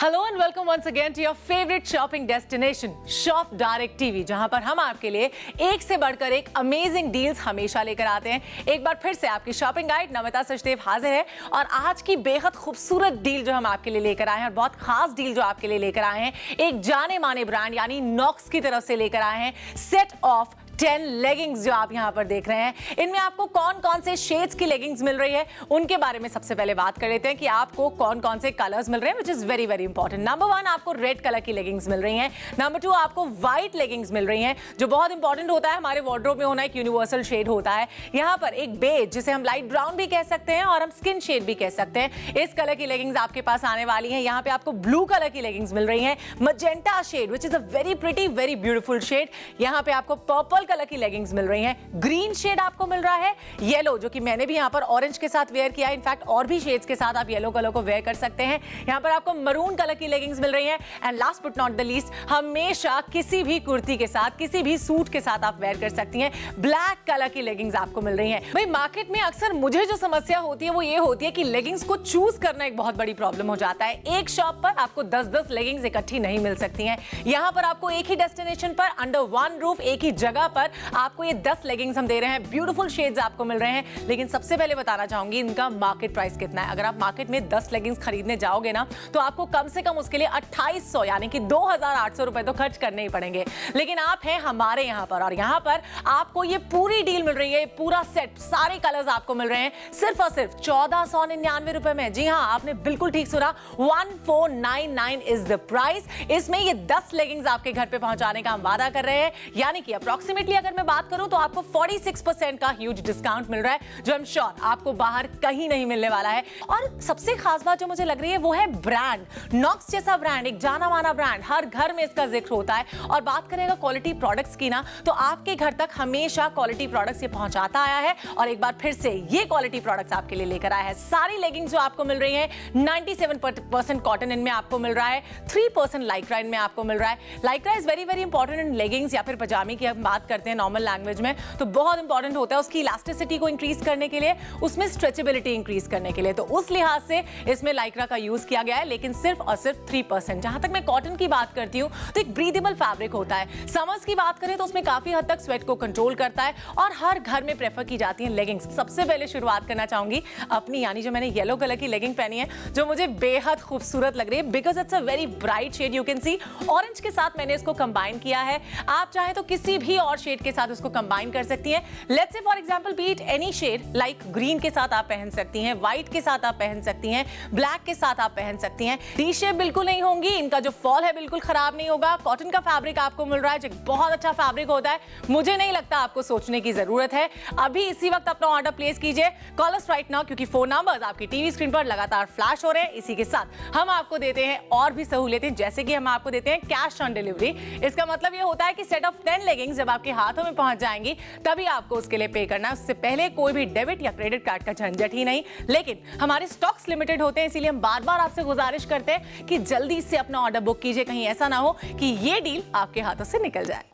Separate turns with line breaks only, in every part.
Hello and welcome once again to your favourite shopping destination Shop Direct TV, जहां पर हम आपके लिए एक से बढ़कर एक अमेजिंग डील्स हमेशा लेकर आते हैं। एक बार फिर से आपकी शॉपिंग गाइड नमिता सचदेव हाजिर है और आज की बेहद खूबसूरत डील जो हम आपके लिए लेकर आए हैं और बहुत खास डील जो आपके लिए लेकर आए हैं, एक जाने माने ब्रांड यानी नॉक्स की तरफ से लेकर आए हैं सेट ऑफ 10 लेगिंग्स जो आप यहां पर देख रहे हैं। इनमें आपको कौन कौन से शेड्स की लेगिंग्स मिल रही है उनके बारे में सबसे पहले बात कर लेते हैं कि आपको कौन कौन से कलर्स मिल रहे हैं, which is very very important. Number 1 आपको रेड कलर की लेगिंग्स मिल रही हैं। नंबर 2 आपको व्हाइट लेगिंग्स मिल रही हैं, जो बहुत इंपॉर्टेंट होता है। हमारे वार्डरोब में होना एक यूनिवर्सल शेड होता है। यहां पर एक बेज, जिसे हम लाइट ब्राउन भी कह सकते हैं और हम स्किन शेड भी कह सकते हैं, इस कलर की लेगिंग्स आपके पास आने वाली हैं। यहां पे आपको ब्लू कलर की लेगिंग्स मिल रही हैं, magenta shade which is a very pretty very beautiful shade. यहां पे आपको पर्पल कलर की लेगिंग्स मिल रही हैं, ग्रीन शेड आपको मिल रहा है, येलो जो कि मैंने भी यहां पर ऑरेंज के साथ वेयर किया है। इनफैक्ट और भी शेड्स के साथ आप येलो कलर को वेयर कर सकते हैं। यहां पर आपको मरून कलर की लेगिंग्स मिल रही हैं and last but not the least, हमेशा किसी भी कुर्ती के साथ, किसी भी सूट के साथ आप वेयर कर सकती हैं, ब्लैक कलर की लेगिंग्स आपको मिल रही हैं। भाई मार्केट में अक्सर मुझे जो समस्या होती है वो ये होती है कि लेगिंग्स को चूज करना एक बहुत बड़ी प्रॉब्लम हो जाता है। एक शॉप पर आपको 10-10 लेगिंग्स इकट्ठी नहीं मिल सकती हैं। यहां पर आपको एक ही डेस्टिनेशन पर अंडर वन रूफ, एक ही जगह पर आपको ये 10 लेगिंग्स हम दे रहे हैं। ब्यूटीफुल शेड्स आपको मिल रहे हैं, लेकिन सबसे पहले बताना चाहूंगी इनका मार्केट प्राइस कितना है। अगर आप मार्केट में 10 लेगिंग्स खरीदने जाओगे ना, तो आपको कम से कम उसके लिए 2800 यानी कि 2800 रुपए तो खर्च करने ही पड़ेंगे। लेकिन आप हैं हमारे यहां पर और यहां पर आपको ये पूरी डील मिल रही है, पूरा सेट, सारे कलर्स आपको मिल रहे हैं सिर्फ और सिर्फ 1499 रुपए में। जी हां, आपने बिल्कुल ठीक सुना, 1499 इज द प्राइस। इसमें ये 10 लेगिंग्स आपके घर पे पहुंचाने का हम वादा कर रहे हैं, यानी कि अप्रॉक्सीमेटली अगर मैं बात करूं तो आपको 46% का ह्यूज डिस्काउंट मिल रहा है, जो आई एम श्योर आपको बाहर कहीं नहीं मिलने वाला है। और सबसे खास बात जो मुझे लग रही है वो है ब्रांड। नॉक्स जैसा ब्रांड, एक जाना माना ब्रांड, हर घर में इसका जिक्र होता है। और बात करेगा क्वालिटी प्रोडक्ट्स की ना, तो आपके घर तक हमेशा क्वालिटी प्रोडक्ट्स ये पहुंचाता आया है और एक बार फिर से ये क्वालिटी प्रोडक्ट्स आपके लिए लेकर आया है। सारी लेगिंग्स जो आपको मिल रही हैं 97% कॉटन इनमें आपको मिल रहा है, 3% लाइक्रा इनमें आपको मिल रहा है। Lycra is very very important in leggings या फिर पजामी की हम बात करते हैं नॉर्मल लैंग्वेज में, तो बहुत इंपॉर्टेंट होता है उसकी इलास्टिसिटी को इंक्रीज करने के लिए, उसमें स्ट्रेचेबिलिटी इंक्रीज करने के लिए। तो उस लिहाज से इसमें लाइक्रा का यूज किया गया है, लेकिन सिर्फ और सिर्फ 3%। जहां तक मैं कॉटन की बात करती हूं तो एक ब्रीदेबल फैब्रिक होता है। समर्स की बात करें तो उसमें काफी हद तक स्वेट को कंट्रोल करता है और हर घर में प्रेफर की जाती है लेगिंग्स। सबसे पहले शुरुआत करना चाहूंगी अपनी, यानी जो मैंने येलो कलर की लेगिंग पहनी है, जो मुझे बेहद खूबसूरत लग रही है because it's a very bright shade. You can see orange के साथ मैंने इसको कंबाइन किया है। आप चाहे तो किसी भी और शेड के साथ उसको कंबाइन कर सकती हैं। Let's say for example beat any shade, like green के साथ आप पहन सकती हैं, व्हाइट के साथ आप पहन सकती हैं, ब्लैक के साथ आप पहन सकती हैं। टी शेप बिल्कुल नहीं होंगी, इनका जो फॉल है बिल्कुल खराब नहीं होगा। कॉटन का फैब्रिक आपको मिल रहा है जो बहुत अच्छा फैब्रिक होता है। मुझे नहीं लगता आपको सोचने की जरूरत है। अभी इसी वक्त अपना ऑर्डर प्लेस कीजिए, कॉल अस राइट नाउ, क्योंकि फोन नंबर्स आपकी टीवी स्क्रीन पर लगातार फ्लैश हो रहे हैं। इसी के साथ हम आपको देते हैं और भी सहूलियतें, जैसे कि हम आपको देते हैं कैश ऑन डिलीवरी। इसका मतलब यह होता है कि सेट ऑफ 10 लेगिंग्स जब आपके हाथों में पहुंच जाएंगी तभी आपको उसके लिए पे करना है। उससे पहले कोई भी डेबिट या क्रेडिट कार्ड का झंझट ही नहीं। लेकिन हमारे स्टॉक्स लिमिटेड होते हैं, इसीलिए हम बार बार आपसे गुजारिश करते हैं कि जल्दी से अपना ऑर्डर बुक कीजिए, कहीं ऐसा ना हो कि ये डील आपके हाथों से निकल जाए।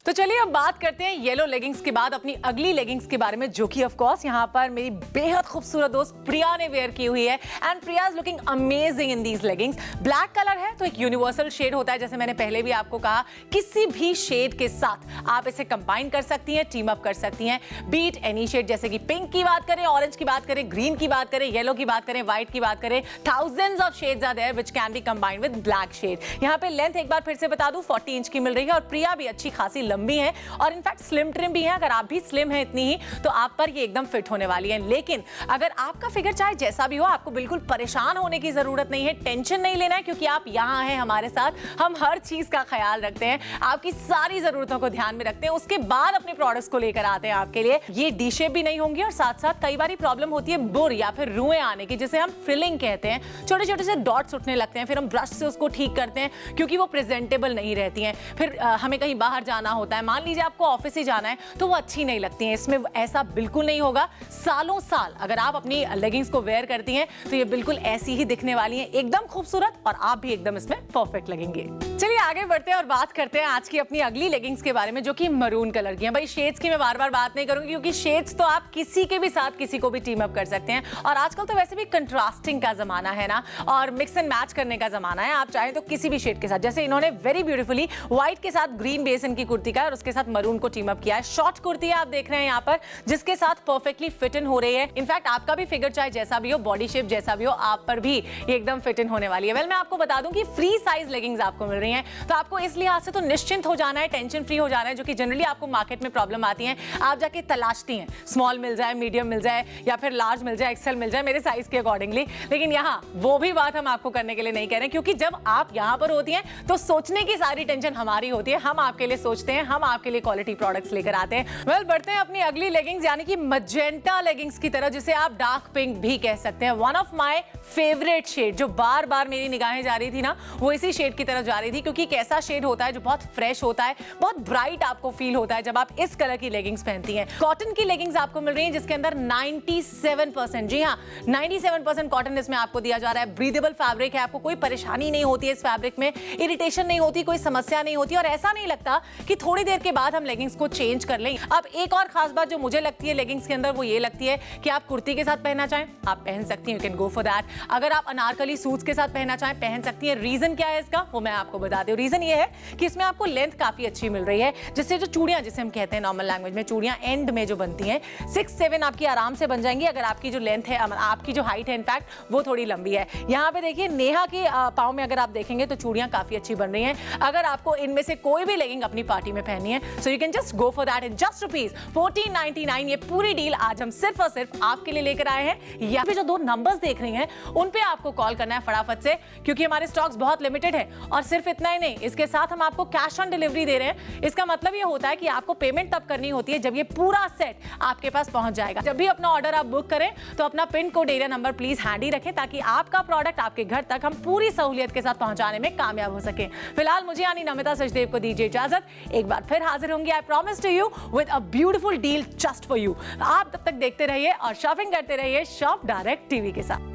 तो चलिए अब बात करते हैं येलो लेगिंग्स के बाद अपनी अगली लेगिंग्स के बारे में, जो कि ऑफ कोर्स यहाँ पर मेरी बेहद खूबसूरत दोस्त प्रिया ने वेयर की हुई है and Priya is looking amazing in these leggings. Black colour है तो एक यूनिवर्सल शेड होता है, जैसे मैंने पहले भी आपको कहा, किसी भी शेड के साथ आप इसे कंबाइन कर सकती हैं, टीम अप कर सकती हैं। बीट एनी शेड, जैसे कि पिंक की बात करें, ऑरेंज की बात करें, ग्रीन की बात करें, येलो की बात करें, व्हाइट की बात करें, thousands of shades are there which can be combined with black shade. यहाँ पे लेंथ एक बार फिर से बता दूं 40 इंच की मिल रही है और प्रिया भी अच्छी खासी लंबी है, है और इनफैक्ट स्लिम ट्रिम भी है। अगर आप भी स्लिम है इतनी ही तो आप पर ये एकदम फिट होने वाली है। लेकिन अगर आपका फिगर चाहे जैसा भी हो, आपको बिल्कुल परेशान होने की जरूरत नहीं है, टेंशन नहीं लेना है, क्योंकि आप यहाँ हैं हमारे साथ। हम हर चीज का ख्याल रखते हैं, आपकी सारी जरूरतों को ध्यान में रखते हैं, उसके बाद अपने प्रोडक्ट्स को लेकर आते हैं आपके लिए। ये डी शेप भी नहीं होंगी और साथ साथ कई बार प्रॉब्लम होती है बुर या फिर रुएं आने की, जिसे हम फ्रिलिंग कहते हैं। छोटे छोटे से डॉट्स उठने लगते हैं, फिर हम ब्रश से उसको ठीक करते हैं क्योंकि वो प्रेजेंटेबल नहीं रहती हैं। फिर हमें कहीं बाहर जाना होता है, मान लीजिए आपको ऑफिस ही जाना है, तो वो अच्छी नहीं लगती हैं। इसमें ऐसा बिल्कुल नहीं होगा। सालों साल अगर आप अपनी लेगिंग्स को वेयर करती हैं तो ये बिल्कुल ऐसी ही दिखने वाली हैं, एकदम खूबसूरत, और आप भी एकदम इसमें परफेक्ट लगेंगे। चलिए आगे बढ़ते हैं और बात करते हैं आज की अपनी अगली लेगिंग्स के बारे में, जो कि मरून कलर की है। भाई शेड्स की मैं बार बार बात नहीं करूंगी क्योंकि शेड्स तो आप किसी के भी साथ किसी को भी टीम अप कर सकते हैं, और आजकल तो वैसे भी कंट्रास्टिंग का जमाना है ना, और मिक्स एंड मैच करने का जमाना है। आप चाहें तो किसी भी शेड के साथ, जैसे इन्होंने वेरी ब्यूटीफुली व्हाइट के साथ ग्रीन बेस इनकी कुर्ती का और उसके साथ मरून को टीम अप किया है। शॉर्ट कुर्ती है आप देख रहे हैं यहाँ पर, जिसके साथ परफेक्टली फिट इन हो रही है। इनफैक्ट आपका भी फिगर चाहे जैसा भी हो, बॉडी शेप जैसा भी हो, आप पर भी ये एकदम फिट इन होने वाली है। वेल मैं आपको बता दूं कि फ्री साइज लेगिंग्स आपको मिल रही हैं, तो आपको इस लिहाज से तो निश्चिंत हो जाना है, टेंशन फ्री हो जाना है, जो कि जनरली आपको मार्केट में प्रॉब्लम आती है। आप जाके तलाशती हैं स्मॉल मिल जाए, मीडियम मिल जाए, या फिर लार्ज मिल जाए, एक्सेल मिल जाए मेरे साइज के अकॉर्डिंगली। लेकिन यहाँ वो भी बात हम आपको करने के लिए नहीं कह रहे हैं, क्योंकि जब आप यहाँ पर होती हैं तो सोचने की सारी टेंशन हमारी होती है। हम आपके लिए सोचते हैं, हम आपके लिए क्वालिटी प्रोडक्ट्स लेकर आते हैं। वेल बढ़ते हैं अपनी अगली लेगिंग्स यानी कि मजेंटा लेगिंग्स की तरह, जिसे आप डार्क पिंक भी कह सकते हैं। One of my favourite shade, जो बार बार मेरी निगाहें जा रही थी ना, वो इसी शेड की तरफ जा रही थी, क्योंकि एक ऐसा शेड होता है जो बहुत फ्रेश होता है, बहुत ब्राइट आपको फील होता है जब आप इस कलर की लेगिंग्स पहनती हैं। कॉटन की लेगिंग्स आपको मिल रही हैं जिसके अंदर 97%, जी हाँ 97% कॉटन इसमें आपको दिया जा रहा है। ब्रीदेबल फैब्रिक है, आपको कोई परेशानी नहीं होती है इस फैब्रिक में, इरिटेशन नहीं होती, कोई समस्या नहीं होती, और ऐसा नहीं लगता कि थोड़ी देर के बाद हम लेगिंग्स को चेंज कर लें। अब एक और खास बात जो मुझे लगती है लेगिंग्स के अंदर, वो ये लगती है कि आप कुर्ती के साथ पहनना चाहें आप पहन सकती हैं, you can go for that. अगर आप अनारकली सूट्स के साथ पहनना चाहें पहन सकती हैं। रीजन क्या है इसका, वो मैं आपको बताती हूँ। रीजन ये है कि इसमें आपको लेंथ काफी अच्छी मिल रही है, जिससे जो चूड़ियां, जिसे हम कहते हैं नॉर्मल लैंग्वेज में चूड़ियां एंड में जो बनती हैं, 6-7 आपकी आराम से बन जाएंगी, अगर आपकी जो लेंथ है, आपकी जो हाइट है इनफैक्ट वो थोड़ी लंबी है। यहाँ पे देखिए नेहा की पाँव में अगर आप देखेंगे तो चूड़ियां काफी अच्छी बन रही हैं। अगर आपको इनमें से कोई भी लेगिंग अपनी पार्टी में पहननी है, so you can just go for that in just ₹1499। ये पूरी डील आज हम सिर्फ और सिर्फ आपके लिए लेकर आए हैं। यहाँ पे जो 2 नंबर्स देख रही हैं उन पे आपको कॉल करना है फटाफट से, क्योंकि हमारे स्टॉक्स बहुत लिमिटेड है। और सिर्फ इतना ही नहीं, इसके साथ हम आपको कैश ऑन डिलीवरी दे रहे हैं। इसका मतलब ये होता है कि आपको पेमेंट तब करनी होती है जब ये पूरा सेट आपके पास पहुंच जाएगा। जब भी अपना ऑर्डर आप बुक करें तो अपना pin code area number please handy रखें, ताकि आपका प्रोडक्ट आपके घर तक हम पूरी सहूलियत के साथ पहुंचाने में कामयाब हो सके। फिलहाल मुझे यानी नमिता सचदेव को दीजिए इजाजत। एक बार फिर हाजिर होंगी, I promise to you, with a beautiful deal just for you. आप तब तक देखते रहिए और शॉपिंग करते रहिए शॉप डायरेक्ट टीवी के साथ।